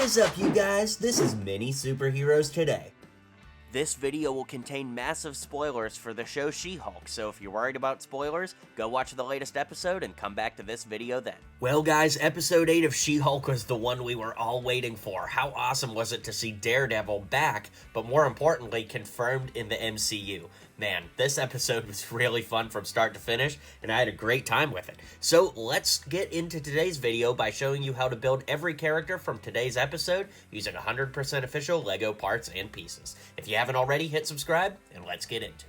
is up, you guys? This is Mini-Superheroes Today. This video will contain massive spoilers for the show She-Hulk, so if you're worried about spoilers, go watch the latest episode and come back to this video then. Well guys, episode 8 of She-Hulk was the one we were all waiting for. How awesome was it to see Daredevil back, but more importantly, confirmed in the MCU? Man, this episode was really fun from start to finish, and I had a great time with it. So let's get into today's video by showing you how to build every character from today's episode using 100% official LEGO parts and pieces. If you haven't already, hit subscribe, and let's get into it.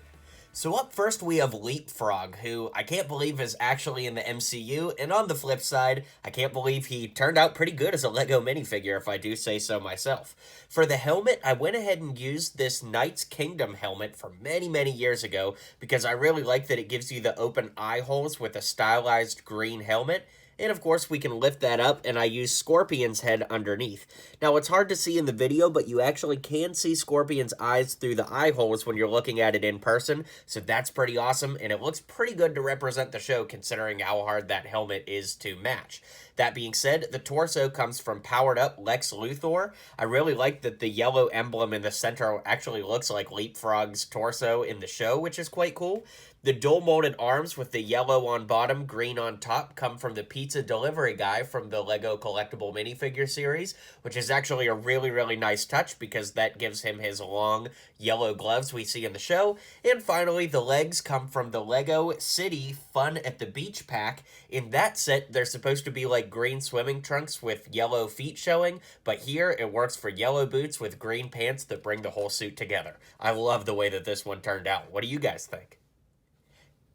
So up first we have LeapFrog, who I can't believe is actually in the MCU, and on the flip side, I can't believe he turned out pretty good as a LEGO minifigure, if I do say so myself. For the helmet, I went ahead and used this Knight's Kingdom helmet from many years ago, because I really like that it gives you the open eye holes with a stylized green helmet. And of course, we can lift that up, and I use Scorpion's head underneath. Now, it's hard to see in the video, but you actually can see Scorpion's eyes through the eye holes when you're looking at it in person, so that's pretty awesome, and it looks pretty good to represent the show considering how hard that helmet is to match. That being said, the torso comes from powered up Lex Luthor. I really like that the yellow emblem in the center actually looks like LeapFrog's torso in the show, which is quite cool. The dual molded arms with the yellow on bottom, green on top come from the pizza delivery guy from the LEGO collectible minifigure series, which is actually a really nice touch because that gives him his long yellow gloves we see in the show. And finally, the legs come from the LEGO City Fun at the Beach pack. In that set, they're supposed to be like green swimming trunks with yellow feet showing, but here it works for yellow boots with green pants that bring the whole suit together. I love the way that this one turned out. What do you guys think?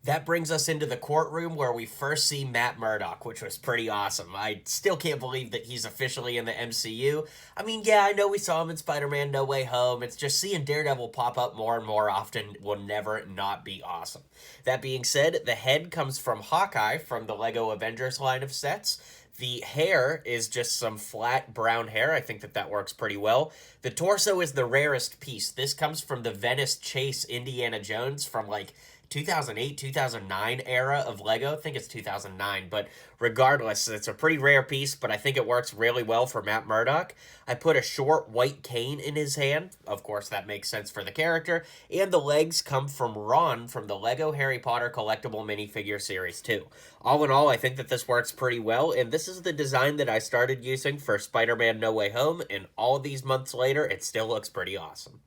That brings us into the courtroom where we first see Matt Murdock, which was pretty awesome. I still can't believe that he's officially in the MCU. I mean, yeah, I know we saw him in Spider-Man No Way Home. It's just seeing Daredevil pop up more and more often will never not be awesome. That being said, the head comes from Hawkeye from the LEGO Avengers line of sets. The hair is just some flat brown hair. I think that works pretty well. The torso is the rarest piece. This comes from the Venice Chase Indiana Jones from like 2008, 2009 era of LEGO. I think it's 2009, but regardless, it's a pretty rare piece, but I think it works really well for Matt Murdock. I put a short white cane in his hand. Of course, that makes sense for the character. And the legs come from Ron from the LEGO Harry Potter collectible minifigure series 2. All in all, I think that this works pretty well, and this is the design that I started using for Spider-Man No Way Home, and all these months later, it still looks pretty awesome.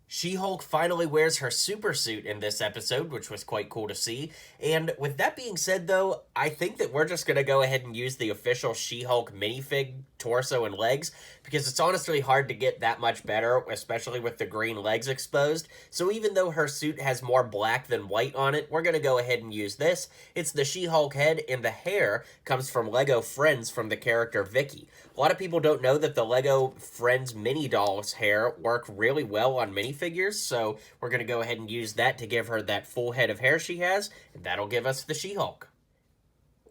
She-Hulk finally wears her super suit in this episode, which was quite cool to see. And with that being said, though, I think that we're just going to go ahead and use the official She-Hulk minifig torso and legs, because it's honestly hard to get that much better, especially with the green legs exposed. So even though her suit has more black than white on it, we're going to go ahead and use this. It's the She-Hulk head, and the hair comes from LEGO Friends from the character Vicky. A lot of people don't know that the LEGO Friends mini doll's hair work really well on minifigures, so we're going to go ahead and use that to give her that full head of hair she has, and that'll give us the She-Hulk.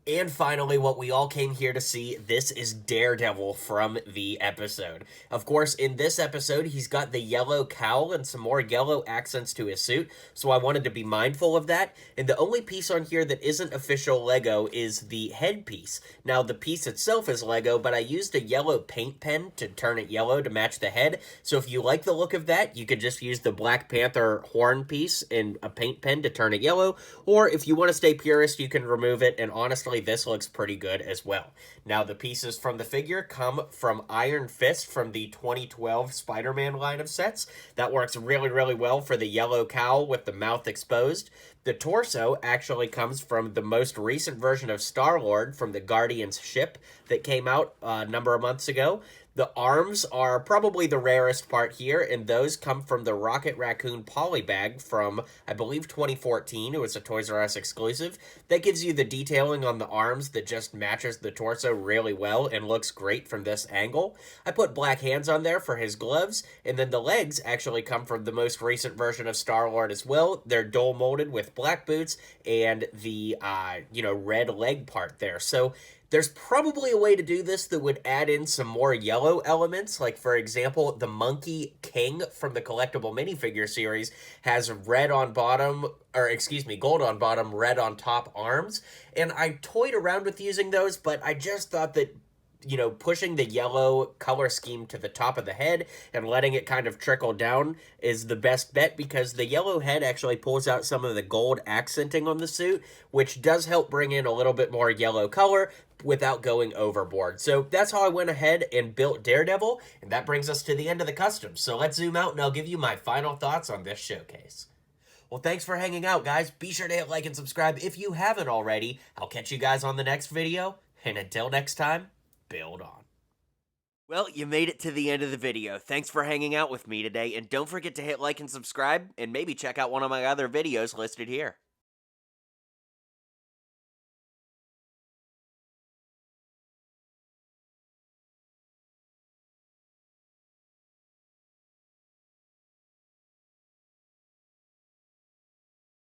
And finally, what we all came here to see, this is Daredevil from the episode. Of course, in this episode, he's got the yellow cowl and some more yellow accents to his suit, so I wanted to be mindful of that. And the only piece on here that isn't official LEGO is the headpiece. Now, the piece itself is LEGO, but I used a yellow paint pen to turn it yellow to match the head. So if you like the look of that, you could just use the Black Panther horn piece in a paint pen to turn it yellow. Or if you want to stay purist, you can remove it, and honestly, this looks pretty good as well. Now, the pieces from the figure come from Iron Fist from the 2012 Spider-Man line of sets. That works really well for the yellow cowl with the mouth exposed. The torso actually comes from the most recent version of Star-Lord from the Guardians ship that came out a number of months ago. The arms are probably the rarest part here, and those come from the Rocket Raccoon polybag from, I believe, 2014. It was a Toys R Us exclusive. That gives you the detailing on the arms that just matches the torso really well and looks great from this angle. I put black hands on there for his gloves, and then the legs actually come from the most recent version of Star-Lord as well. They're dual molded with black boots and the, red leg part there. So there's probably a way to do this that would add in some more yellow elements, like, for example, the Monkey King from the collectible minifigure series has red on bottom, gold on bottom, red on top arms, and I toyed around with using those, but I just thought that pushing the yellow color scheme to the top of the head and letting it kind of trickle down is the best bet, because the yellow head actually pulls out some of the gold accenting on the suit, which does help bring in a little bit more yellow color without going overboard. So that's how I went ahead and built Daredevil, and that brings us to the end of the customs. So let's zoom out and I'll give you my final thoughts on this showcase. Well, thanks for hanging out, guys. Be sure to hit like and subscribe if you haven't already. I'll catch you guys on the next video, and until next time, build on. Well, you made it to the end of the video. Thanks for hanging out with me today, and don't forget to hit like and subscribe, and maybe check out one of my other videos listed here.